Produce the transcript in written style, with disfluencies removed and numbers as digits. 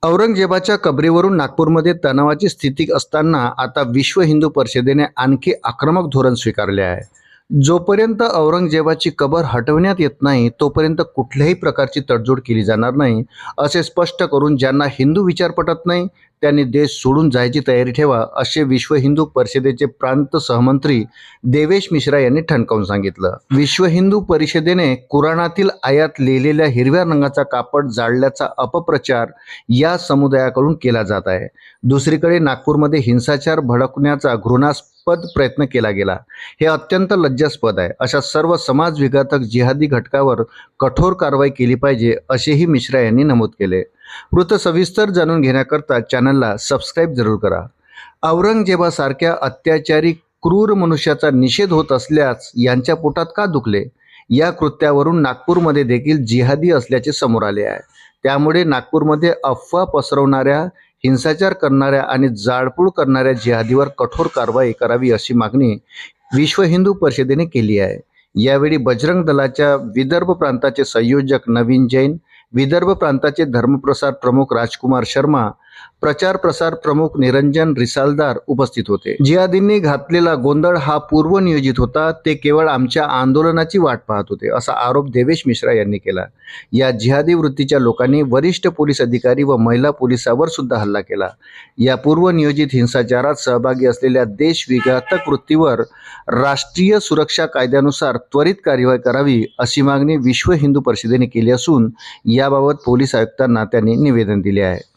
औरंगजेबाच्या कबरीवरून नागपूरमध्ये तणावाची स्थिती असताना आता विश्व हिंदू परिषदेने आणखी आक्रमक धोरण स्वीकारले आहे। जोपर्यंत औरंगजेबाची कबर हटवण्यात येत नाही तोपर्यंत कुठल्याही प्रकारची तडजोड केली जाणार नाही असे स्पष्ट करून ज्यांना हिंदू विचार पटत नाही त्यांनी देश सोडून जायची तयारी ठेवा असे विश्व हिंदू परिषदेचे प्रांत सहमंत्री देवेश मिश्रा यांनी ठणकावून सांगितलं। विश्व हिंदू परिषदेने कुराणातील आयात लिहिलेल्या हिरव्या रंगाचा कापड जाळल्याचा अपप्रचार या समुदायाकडून केला जात आहे। दुसरीकडे नागपूरमध्ये हिंसाचार भडकवण्याचा घृणास्पद प्रयत्न केला गेला। हे अत्यंत लज्जास्पद आहे। अशा सर्व समाज विघातक जिहादी घटकावर कठोर कारवाई केली पाहिजे असेही मिश्रा यांनी नमूद केले। वृत्त सविस्तर जाणून घेण्याकरता चॅनलला सबस्क्राईब जरूर करा। औरंगजेबासारख्या अत्याचारी क्रूर मनुष्याचा निषेध होत असल्यास यांच्या पोटात का दुखले? या कृत्यावरून नागपूरमध्ये देखील जिहादी असल्याचे समोर आले आहे। त्यामुळे नागपूरमध्ये अफवा पसरवणाऱ्या, हिंसाचार करणाऱ्या आणि जाळपोळ करणाऱ्या जिहादीवर कठोर कारवाई करावी अशी मागणी विश्व हिंदू परिषदेने केली आहे। यावेळी बजरंग दलाच्या विदर्भ प्रांताचे संयोजक नवीन जैन, विदर्भ प्रांताचे धर्मप्रसार प्रमुख राजकुमार शर्मा, प्रचार प्रसार प्रमुख निरंजन रिसालदार उपस्थित होते। जिहादींनी घातलेला गोंधळ हा पूर्वनियोजित होता। ते केवळ आमच्या आंदोलनाची वाट पाहत होते असा आरोप देवेश मिश्रा यांनी केला। या जिहादी वृत्तीच्या लोकांनी वरिष्ठ पोलीस अधिकारी व महिला पोलिसावर सुद्धा हल्ला केला। या पूर्वनियोजित हिंसाचारात सहभागी असलेल्या देशविघातक वृत्तीवर राष्ट्रीय सुरक्षा कायद्यानुसार त्वरित कार्यवाही करावी अशी मागणी विश्व हिंदू परिषदेने केली असून याबाबत पोलीस आयुक्तांना त्यांनी निवेदन दिले आहे।